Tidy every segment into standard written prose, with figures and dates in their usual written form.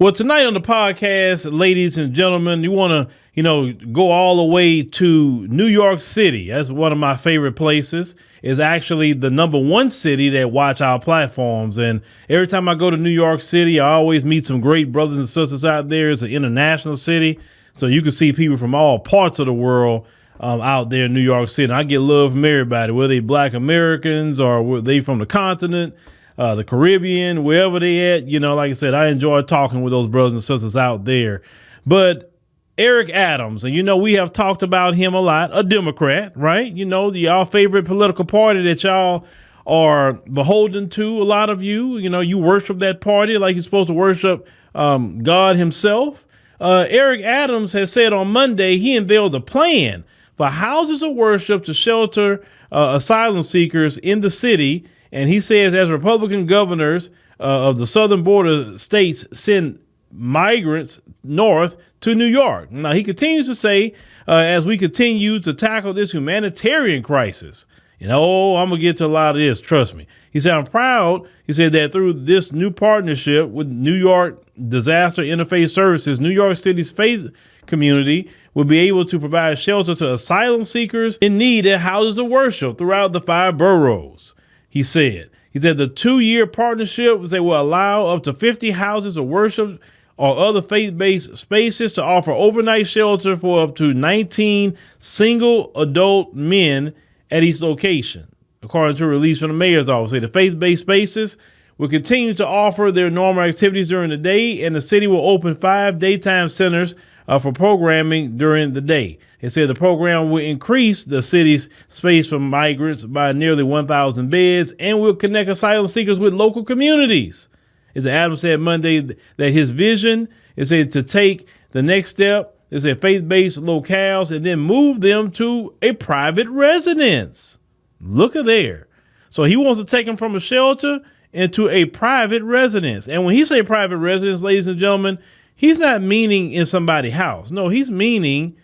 Well, tonight on the podcast, ladies and gentlemen, you want to, go all the way to New York City. That's one of my favorite places. It's actually the number one city that watch our platforms. And every time I go to New York City, I always meet some great brothers and sisters out there. It's an international city, so you can see people from all parts of the world out there in New York City. And I get love from everybody, whether they Black Americans or whether they from the continent. The Caribbean, wherever they at, like I said, I enjoy talking with those brothers and sisters out there. But Eric Adams, and we have talked about him a lot, a Democrat, right? Y'all favorite political party that y'all are beholden to. A lot of you, you worship that party like you're supposed to worship God himself. Eric Adams has said on Monday he unveiled a plan for houses of worship to shelter asylum seekers in the city. And he says as Republican governors of the southern border states send migrants north to New York. Now, he continues to say, as we continue to tackle this humanitarian crisis, I'm going to get to a lot of this. Trust me. He said, I'm proud. He said that through this new partnership with New York Disaster Interface Services, New York City's faith community will be able to provide shelter to asylum seekers in need at houses of worship throughout the 5 boroughs. He said the 2-year partnership will allow up to 50 houses of worship or other faith-based spaces to offer overnight shelter for up to 19 single adult men at each location. According to a release from the mayor's office, the faith-based spaces will continue to offer their normal activities during the day, and the city will open 5 daytime centers for programming during the day. It said the program will increase the city's space for migrants by nearly 1,000 beds and will connect asylum seekers with local communities. As Adams said Monday that his vision is to take the next step is faith-based locales and then move them to a private residence. Look at there. So he wants to take them from a shelter into a private residence. And when he say private residence, ladies and gentlemen, he's not meaning in somebody's house. No, he's meaning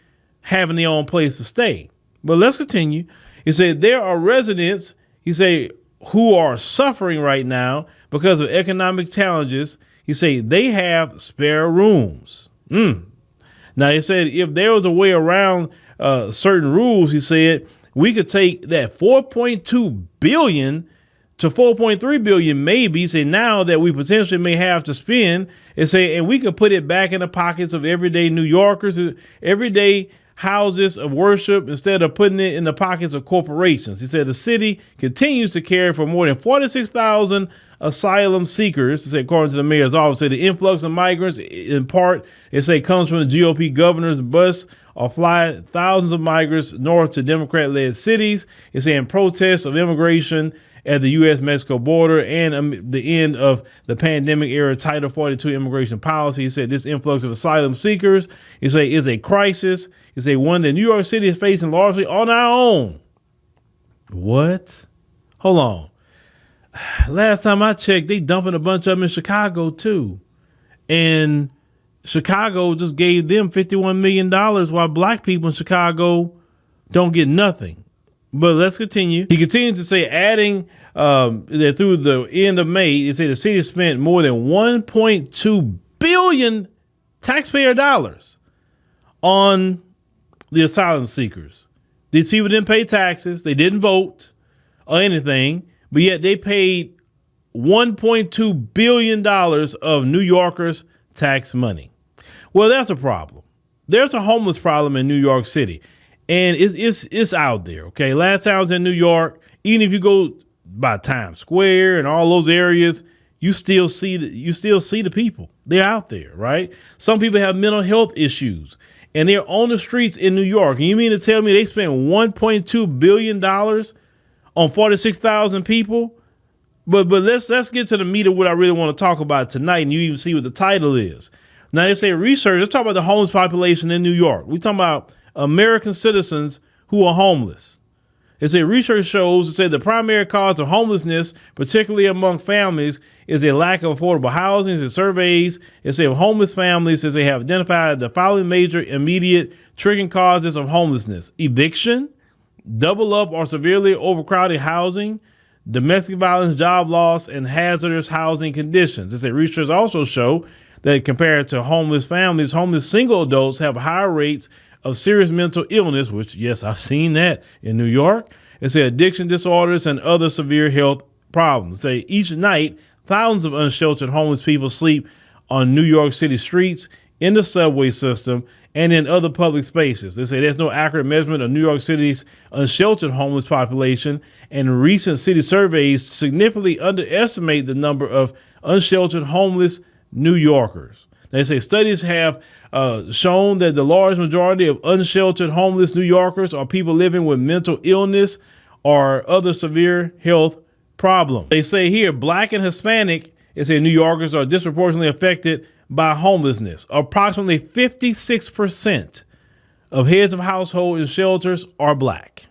having their own place to stay. But let's continue. He said there are residents, he said, who are suffering right now because of economic challenges. He said they have spare rooms. Now, he said if there was a way around certain rules, he said we could take that 4.2 billion to 4.3 billion maybe. Say now that we potentially may have to spend and we could put it back in the pockets of everyday New Yorkers, everyday houses of worship, instead of putting it in the pockets of corporations. He said the city continues to care for more than 46,000 asylum seekers. He said, according to the mayor's office, the influx of migrants in part, comes from the GOP governor's bus or fly thousands of migrants north to Democrat-led cities. It's in protest of immigration at the U.S.-Mexico border and the end of the pandemic-era Title 42 immigration policy. He said this influx of asylum seekers is a crisis. It's one that New York City is facing largely on our own. What? Hold on. Last time I checked, they dumping a bunch of them in Chicago, too. And Chicago just gave them $51 million while black people in Chicago don't get nothing. But let's continue. He continued to say, adding that through the end of May, he said the city spent more than 1.2 billion taxpayer dollars on the asylum seekers. These people didn't pay taxes. They didn't vote or anything, but yet they paid $1.2 billion of New Yorkers' tax money. Well, that's a problem. There's a homeless problem in New York City. And it's out there, okay? Last time I was in New York, even if you go by Times Square and all those areas, you still see the people. They're out there, right? Some people have mental health issues, and they're on the streets in New York. And you mean to tell me they spent $1.2 billion on 46,000 people? But let's get to the meat of what I really want to talk about tonight, and you even see what the title is. Now, they say research. Let's talk about the homeless population in New York. We're talking about American citizens who are homeless. It said research shows the primary cause of homelessness, particularly among families, is a lack of affordable housing. It surveys, homeless families they have identified the following major immediate triggering causes of homelessness: eviction, double up or severely overcrowded housing, domestic violence, job loss, and hazardous housing conditions. Research also show that compared to homeless families, homeless single adults have higher rates of serious mental illness, which, yes, I've seen that in New York. It said addiction disorders and other severe health problems. Say each night, thousands of unsheltered homeless people sleep on New York City streets, in the subway system, and in other public spaces. They say there's no accurate measurement of New York City's unsheltered homeless population, and recent city surveys significantly underestimate the number of unsheltered homeless New Yorkers. They say studies have shown that the large majority of unsheltered homeless New Yorkers are people living with mental illness or other severe health problems. They say here, Black and Hispanic, they say New Yorkers are disproportionately affected by homelessness. Approximately 56% of heads of household in shelters are Black.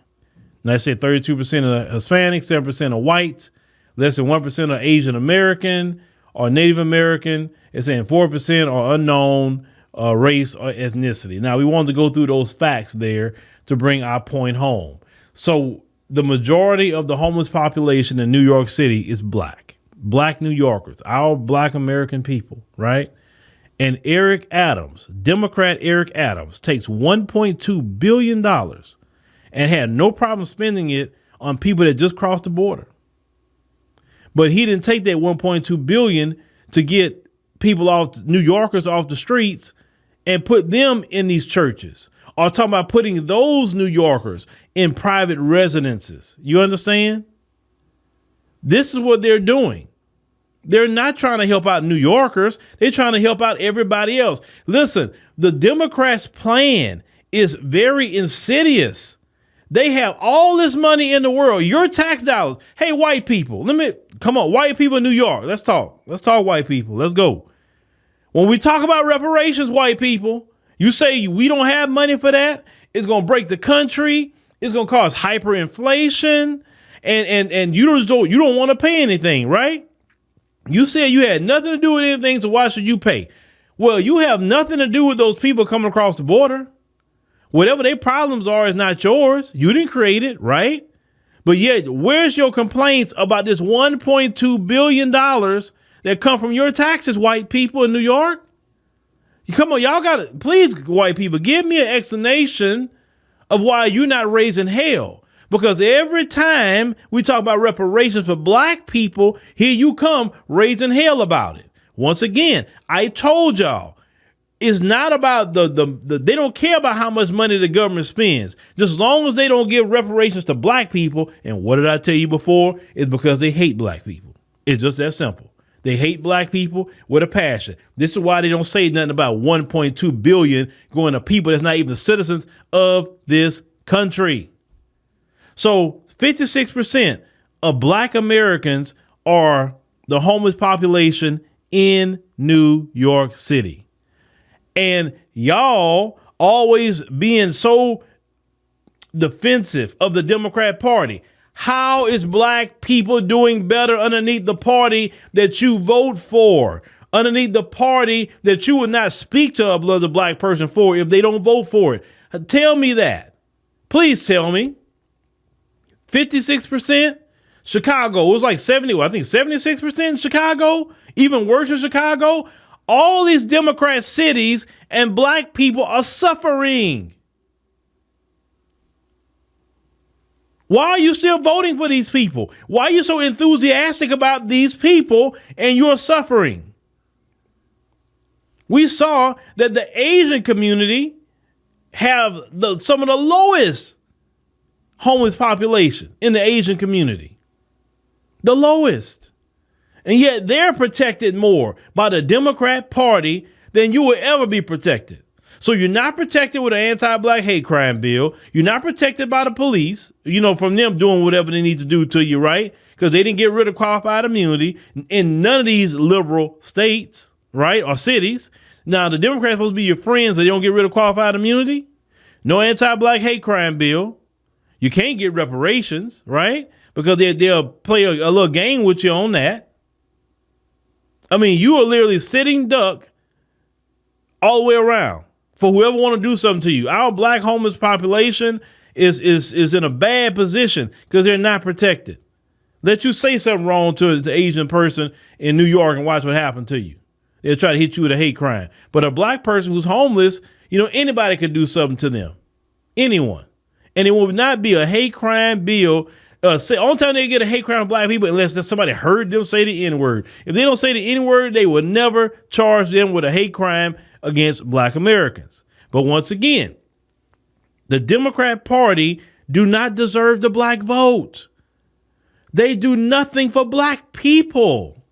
Now, they say 32% are Hispanic, 7% are white, less than 1% are Asian American or Native American. It's saying 4% are unknown race or ethnicity. Now, we wanted to go through those facts there to bring our point home. So the majority of the homeless population in New York City is Black New Yorkers, our Black American people, right? And Eric Adams, Democrat Eric Adams, takes $1.2 billion and had no problem spending it on people that just crossed the border. But he didn't take that $1.2 billion to get people off, New Yorkers off the streets and put them in these churches, or talking about putting those New Yorkers in private residences. You understand? This is what they're doing. They're not trying to help out New Yorkers. They're trying to help out everybody else. Listen, the Democrats' plan is very insidious. They have all this money in the world, your tax dollars. Hey, white people, come on, white people in New York. Let's talk. Let's talk white people. Let's go. When we talk about reparations, white people, you say we don't have money for that. It's going to break the country. It's going to cause hyperinflation. And you don't want to pay anything, right? You said you had nothing to do with anything, so why should you pay? Well, you have nothing to do with those people coming across the border. Whatever their problems are is not yours. You didn't create it, right? But yet, where's your complaints about this $1.2 billion that come from your taxes, white people in New York? Come on, y'all got to, please, white people, give me an explanation of why you're not raising hell. Because every time we talk about reparations for Black people, here you come raising hell about it. Once again, I told y'all, it's not about they don't care about how much money the government spends. Just as long as they don't give reparations to Black people. And what did I tell you before? It's because they hate Black people. It's just that simple. They hate Black people with a passion. This is why they don't say nothing about $1.2 billion going to people that's not even citizens of this country. So 56% of Black Americans are the homeless population in New York City. And y'all always being so defensive of the Democrat Party. How is Black people doing better underneath the party that you vote for? Underneath the party that you would not speak to another Black person for if they don't vote for it? Tell me that. Please tell me. 56%? Chicago, it was like 76% in Chicago, even worse in Chicago. All these Democrat cities and Black people are suffering. Why are you still voting for these people? Why are you so enthusiastic about these people and you're suffering? We saw that the Asian community have some of the lowest homeless population in the Asian community. The lowest. And yet they're protected more by the Democrat Party than you will ever be protected. So you're not protected with an anti-Black hate crime bill. You're not protected by the police, from them doing whatever they need to do to you, right? Because they didn't get rid of qualified immunity in none of these liberal states, right, or cities. Now, the Democrats are supposed to be your friends, but they don't get rid of qualified immunity. No anti-Black hate crime bill. You can't get reparations, right? Because they'll play a little game with you on that. I mean, you are literally sitting duck all the way around for whoever want to do something to you. Our Black homeless population is in a bad position because they're not protected. Let you say something wrong to the Asian person in New York and watch what happened to you. They'll try to hit you with a hate crime. But a black person who's homeless, anybody could do something to them. Anyone. And it will not be a hate crime bill. Only time they get a hate crime of black people unless somebody heard them say the N-word. If they don't say the N-word, they will never charge them with a hate crime against black Americans. But once again, the Democrat Party do not deserve the black vote. They do nothing for black people.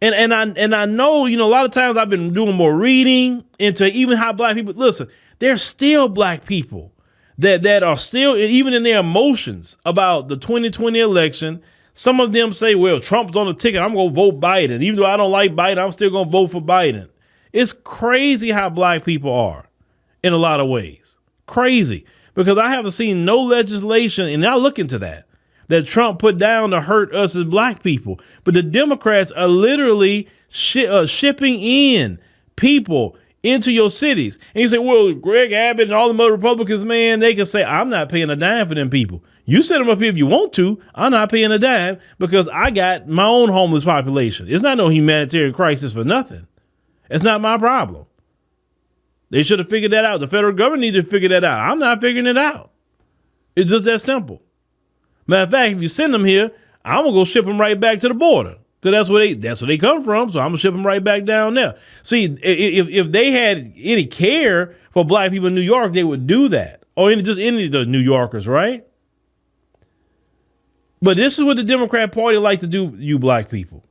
And I know, a lot of times I've been doing more reading into even how black people, listen, there's still black people that are still, even in their emotions about the 2020 election. Some of them say, well, Trump's on the ticket, I'm going to vote Biden. Even though I don't like Biden, I'm still going to vote for Biden. It's crazy how black people are in a lot of ways. Crazy. Because I haven't seen no legislation, and I look into that Trump put down to hurt us as black people. But the Democrats are literally shipping in people into your cities. And you say, well, Greg Abbott and all the other Republicans, man, they can say, I'm not paying a dime for them people. You set them up here if you want to. I'm not paying a dime because I got my own homeless population. It's not no humanitarian crisis for nothing. It's not my problem. They should have figured that out. The federal government needed to figure that out. I'm not figuring it out. It's just that simple. Matter of fact, if you send them here, I'm going to go ship them right back to the border. Because that's where they come from. So I'm going to ship them right back down there. See, if they had any care for black people in New York, they would do that. Or just any of the New Yorkers, right? But this is what the Democrat Party like to do, you black people.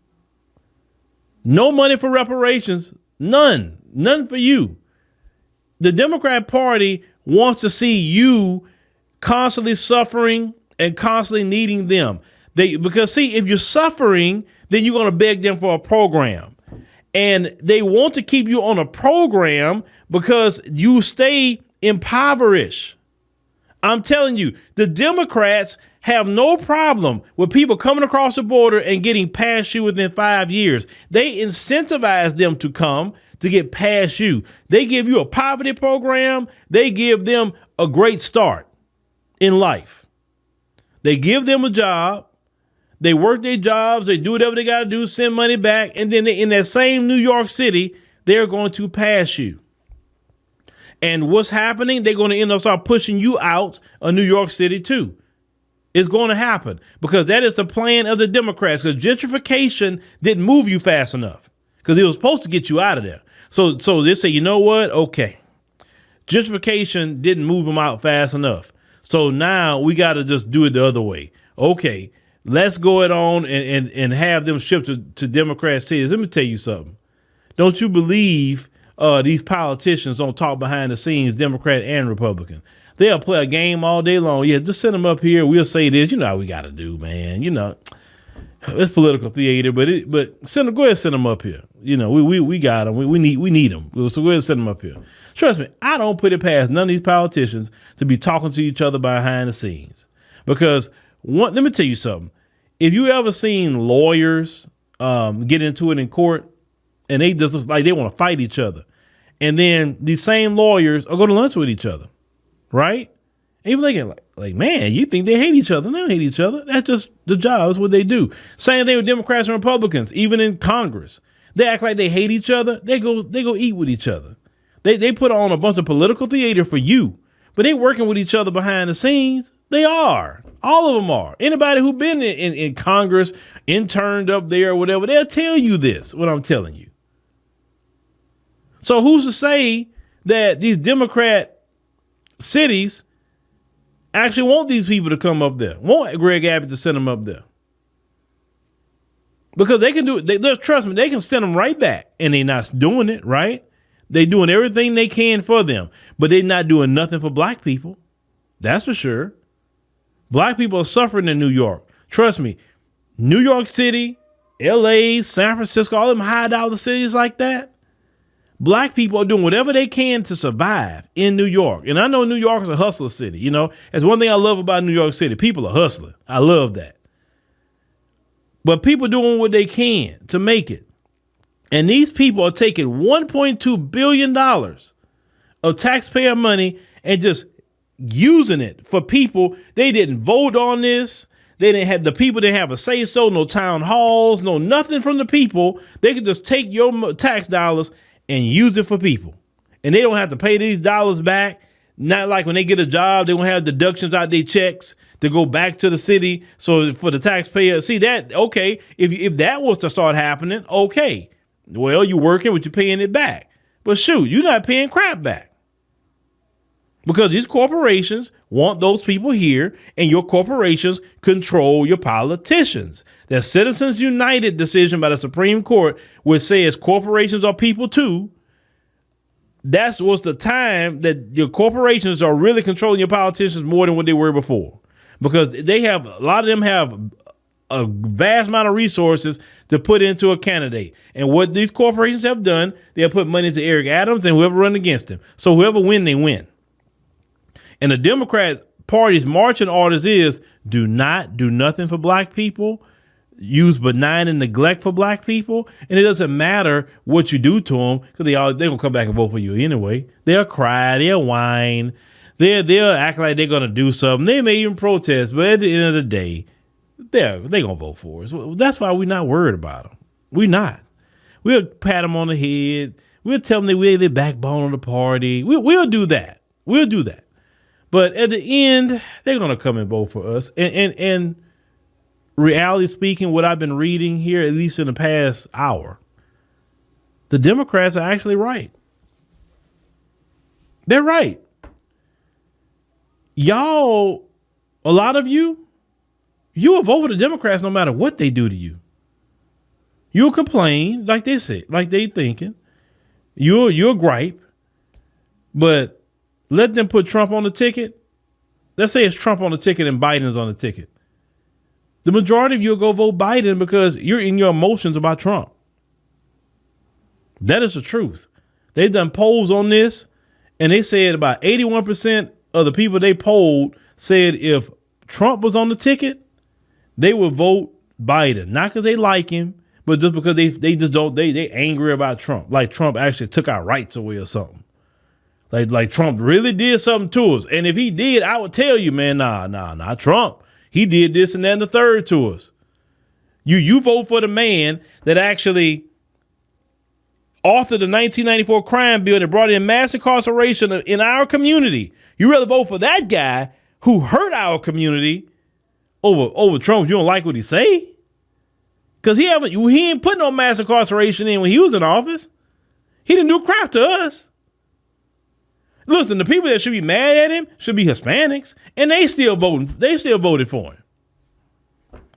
No money for reparations. None. None for you. The Democrat Party wants to see you constantly suffering and constantly needing them. Because see, if you're suffering, then you're going to beg them for a program. And they want to keep you on a program because you stay impoverished. I'm telling you, the Democrats have no problem with people coming across the border and getting past you within 5 years. They incentivize them to come to get past you. They give you a poverty program. They give them a great start in life. They give them a job. They work their jobs. They do whatever they got to do, send money back. And then in that same New York City, they're going to pass you. And what's happening? They're going to end up start pushing you out of New York City, too. It's going to happen because that is the plan of the Democrats, because gentrification didn't move you fast enough because it was supposed to get you out of there. So they say, you know what? OK, gentrification didn't move them out fast enough. So now we got to just do it the other way. OK, let's go it on and have them shipped to Democrat cities. Let me tell you something. Don't you believe these politicians don't talk behind the scenes, Democrat and Republican? They'll play a game all day long. Yeah, just send them up here. We'll say this. You know how we got to do, man. It's political theater, but go ahead and send them up here. We got them. We need them. So go ahead and send them up here. Trust me, I don't put it past none of these politicians to be talking to each other behind the scenes. Because let me tell you something. If you ever seen lawyers get into it in court and they just like they want to fight each other, and then these same lawyers are going to lunch with each other. Right? And you're thinking like, man, you think they hate each other. They don't hate each other. That's just the job. That's what they do. Same thing with Democrats and Republicans, even in Congress. They act like they hate each other. They go eat with each other. They put on a bunch of political theater for you, but they working with each other behind the scenes. They are. All of them are. Anybody who been in Congress, interned up there or whatever, they'll tell you this, what I'm telling you. So who's to say that these Democrat cities actually want these people to come up there, want Greg Abbott to send them up there? Because they can do it. Trust me, they can send them right back, and they're not doing it, right? They're doing everything they can for them, but they're not doing nothing for black people. That's for sure. Black people are suffering in New York. Trust me, New York City, LA, San Francisco, all them high dollar cities like that. Black people are doing whatever they can to survive in New York. And I know New York is a hustler city. That's one thing I love about New York City. People are hustling. I love that. But people doing what they can to make it. And these people are taking $1.2 billion of taxpayer money and just using it for people. They didn't vote on this. the people didn't have a say so, no town halls, no nothing from the people. They could just take your tax dollars and use it for people. And they don't have to pay these dollars back. Not like when they get a job, they won't have deductions out their checks to go back to the city. So for the taxpayer, see that, okay, if that was to start happening, okay. Well, you're working, but you're paying it back. But shoot, you're not paying crap back. Because these corporations want those people here, and your corporations control your politicians. The Citizens United decision by the Supreme Court, which says corporations are people too, that was the time that your corporations are really controlling your politicians more than what they were before. Because they have, a lot of them have a vast amount of resources to put into a candidate. And what these corporations have done, they'll put money into Eric Adams and whoever run against him. So whoever win, they win. And the Democrat Party's marching orders is do not do nothing for black people, use benign and neglect for black people. And it doesn't matter what you do to them because they're going to come back and vote for you anyway. They'll cry, they'll whine, they'll act like they're going to do something. They may even protest, but at the end of the day, they're going to vote for us. That's why we're not worried about them. We're not. We'll pat them on the head. We'll tell them that we're the backbone of the party. We'll do that. We'll do that. But at the end, they're going to come and vote for us. And reality speaking, what I've been reading here, at least in the past hour, the Democrats are actually right. They're right. Y'all, a lot of you will vote for the Democrats no matter what they do to you. You'll complain like they say, like they thinking. You'll gripe, but let them put Trump on the ticket. Let's say it's Trump on the ticket and Biden's on the ticket. The majority of you will go vote Biden because you're in your emotions about Trump. That is the truth. They've done polls on this, and they said about 81% of the people they polled said if Trump was on the ticket, they would vote Biden. Not because they like him, but just because they angry about Trump. Like Trump actually took our rights away or something. Like Trump really did something to us. And if he did, I would tell you, man, nah, Trump. He did this and that and the third to us. You vote for the man that actually authored the 1994 crime bill that brought in mass incarceration in our community. You rather vote for that guy who hurt our community over Trump. You don't like what he say? Because he ain't put no mass incarceration in when he was in office. He didn't do crap to us. Listen, the people that should be mad at him should be Hispanics, and they still voted for him.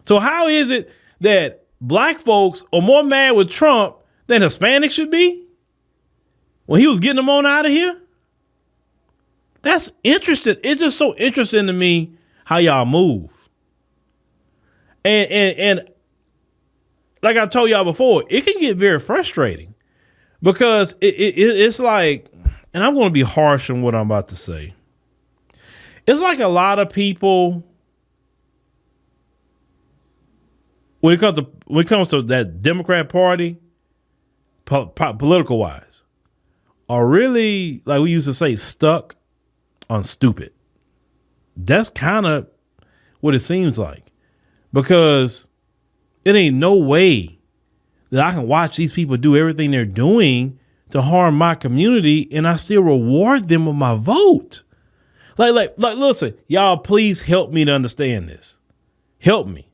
So how is it that black folks are more mad with Trump than Hispanics should be when he was getting them on out of here? That's interesting. It's just so interesting to me how y'all move. And like I told y'all before, it can get very frustrating because it's like, and I'm going to be harsh on what I'm about to say. It's like a lot of people, when it comes to that Democrat Party, political wise, are really, like we used to say, stuck on stupid. That's kind of what it seems like, because it ain't no way that I can watch these people do everything they're doing to harm my community and I still reward them with my vote. Like, listen, y'all, please help me to understand this. Help me.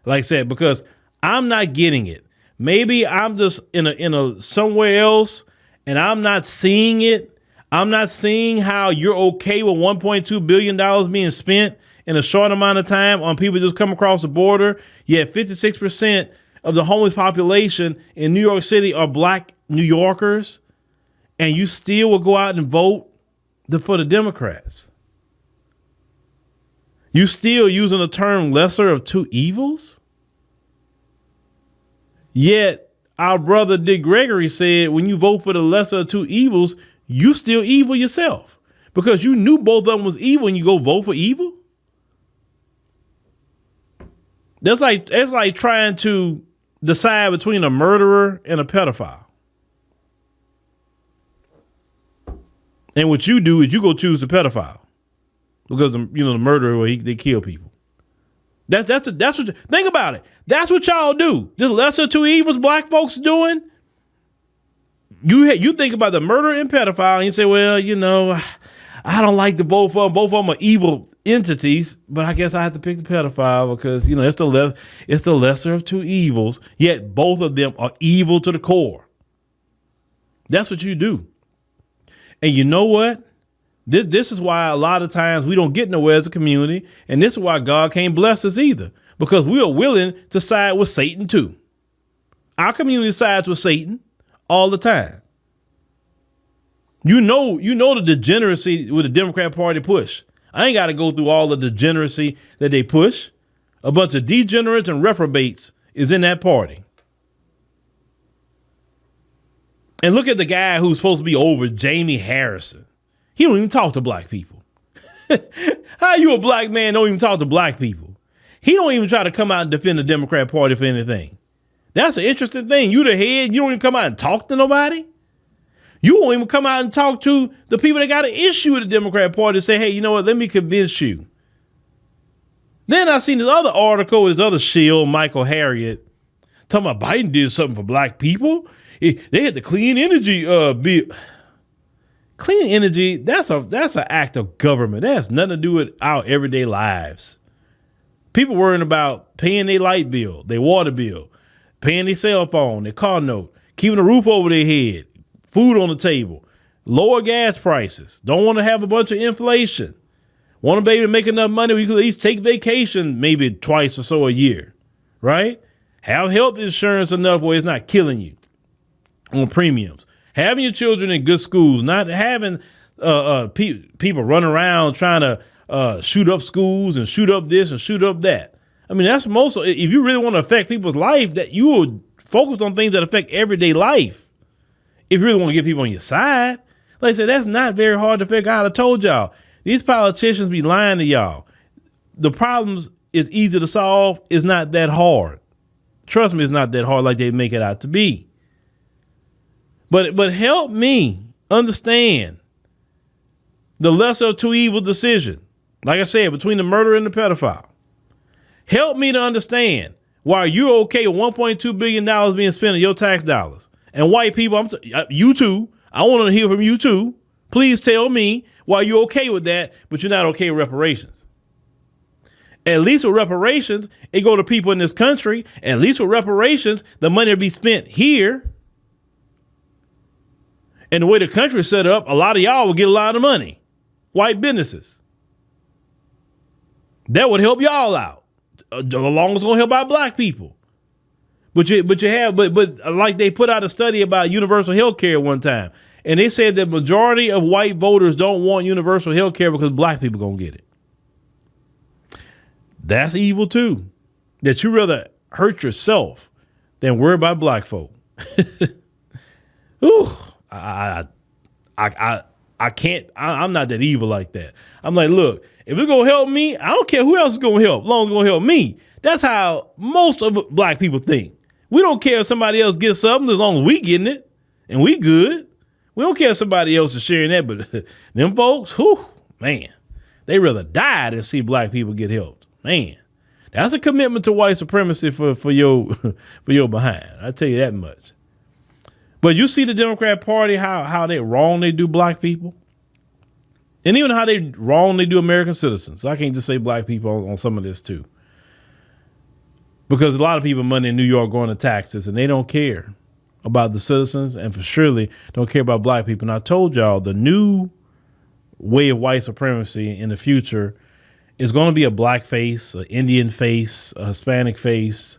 Like I said, because I'm not getting it. Maybe I'm just in a somewhere else and I'm not seeing it. I'm not seeing how you're okay with $1.2 billion being spent in a short amount of time on people just come across the border. Yet 56% of the homeless population in New York City are black New Yorkers. And you still will go out and vote for the Democrats. You still using the term lesser of two evils? Yet our brother Dick Gregory said when you vote for the lesser of two evils, you still evil yourself. Because you knew both of them was evil and you go vote for evil? That's like trying to decide between a murderer and a pedophile. And what you do is you go choose the pedophile because the murderer, they kill people. That's what, think about it. That's what y'all do. This lesser of two evils black folks are doing. You think about the murderer and pedophile, and you say, well, I don't like the both of them. Both of them are evil entities, but I guess I have to pick the pedophile because it's the lesser of two evils. Yet both of them are evil to the core. That's what you do. And you know what? This is why a lot of times we don't get nowhere as a community, and this is why God can't bless us either, because we are willing to side with Satan too. Our community sides with Satan all the time. You know the degeneracy with the Democrat Party push. I ain't got to go through all the degeneracy that they push. A bunch of degenerates and reprobates is in that party. And look at the guy who's supposed to be over, Jamie Harrison. He don't even talk to black people. How you a black man don't even talk to black people? He don't even try to come out and defend the Democrat Party for anything. That's an interesting thing. You the head, you don't even come out and talk to nobody. You won't even come out and talk to the people that got an issue with the Democrat Party and say, hey, you know what? Let me convince you. Then I seen this other article with this other shill, Michael Harriot, talking about Biden did something for black people. They had the clean energy bill. Clean energy, that's an act of government. That has nothing to do with our everyday lives. People worrying about paying their light bill, their water bill, paying their cell phone, their car note, keeping a roof over their head, food on the table, lower gas prices, don't want to have a bunch of inflation, want to be able to make enough money where you can at least take vacation maybe twice or so a year, right? Have health insurance enough where it's not killing you on premiums. Having your children in good schools, not having people run around trying to shoot up schools and shoot up this and shoot up that. I mean, that's most, if you really want to affect people's life, that you will focus on things that affect everyday life. If you really want to get people on your side, like I said, that's not very hard to figure out. I told y'all, these politicians be lying to y'all. The problems is easy to solve. It's not that hard. Trust me, it's not that hard like they make it out to be. But help me understand the lesser of two evil decision. Like I said, between the murderer and the pedophile. Help me to understand why you're okay with $1.2 billion being spent on your tax dollars. And white people, you too, I want to hear from you too. Please tell me why you're okay with that, but you're not okay with reparations. At least with reparations, it go to people in this country. At least with reparations, the money will be spent here. And the way the country is set up, a lot of y'all will get a lot of money. White businesses. That would help y'all out. Along as it's gonna help out black people. But like they put out a study about universal health care one time. And they said that majority of white voters don't want universal health care because black people gonna get it. That's evil too. That you rather hurt yourself than worry about black folk. Ooh. I can't, I'm not that evil like that. I'm like, look, if it's going to help me, I don't care who else is going to help, as long as it's going to help me. That's how most of black people think. We don't care if somebody else gets something as long as we getting it and we good. We don't care if somebody else is sharing that, but them folks, man, they rather die than see black people get helped. Man, that's a commitment to white supremacy for your behind. I tell you that much. But you see the Democrat Party, how they wrong they do black people. And even how they wrong they do American citizens. So I can't just say black people on some of this too. Because a lot of people money in New York going to taxes and they don't care about the citizens and for surely don't care about black people. And I told y'all the new way of white supremacy in the future is going to be a black face, an Indian face, a Hispanic face,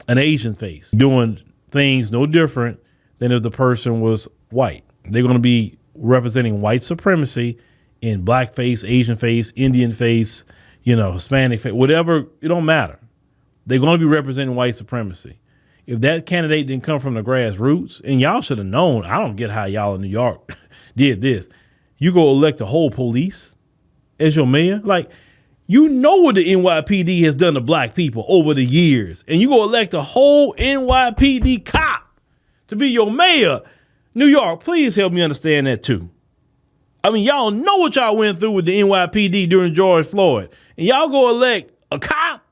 an Asian face, doing things no different than if the person was white. They're going to be representing white supremacy in black face, Asian face, Indian face, Hispanic face, whatever. It don't matter. They're going to be representing white supremacy. If that candidate didn't come from the grassroots, and y'all should have known, I don't get how y'all in New York did this. You go elect the whole police as your mayor. Like, you know what the NYPD has done to black people over the years. And you go elect a whole NYPD cop to be your mayor. New York, please help me understand that too. I mean, y'all know what y'all went through with the NYPD during George Floyd. And y'all go elect a cop?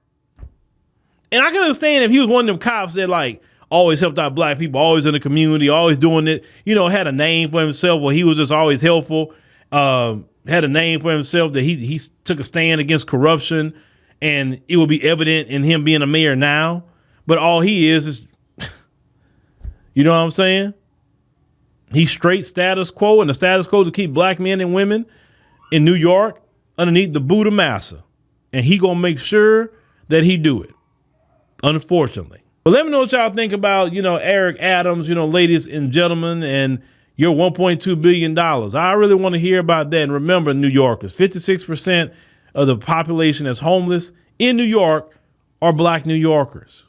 And I can understand if he was one of them cops that like always helped out black people, always in the community, always doing it, had a name for himself where he was just always helpful, had a name for himself that he took a stand against corruption, and it would be evident in him being a mayor now. But all he is, you know what I'm saying? He's straight status quo, and the status quo is to keep black men and women in New York underneath the boot of massa. And he gonna make sure that he do it, unfortunately. But let me know what y'all think about, Eric Adams, ladies and gentlemen, and your $1.2 billion. I really want to hear about that. And remember, New Yorkers, 56% of the population that's homeless in New York are black New Yorkers.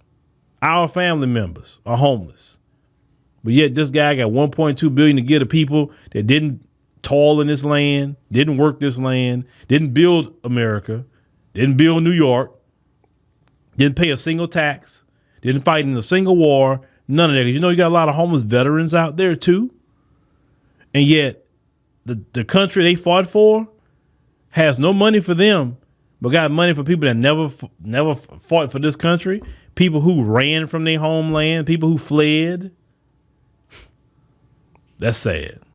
Our family members are homeless. But yet this guy got $1.2 billion to give to people that didn't toil in this land, didn't work this land, didn't build America, didn't build New York, didn't pay a single tax, didn't fight in a single war, none of that. You got a lot of homeless veterans out there too. And yet the country they fought for has no money for them, but got money for people that never fought for this country, people who ran from their homeland, people who fled. That's sad.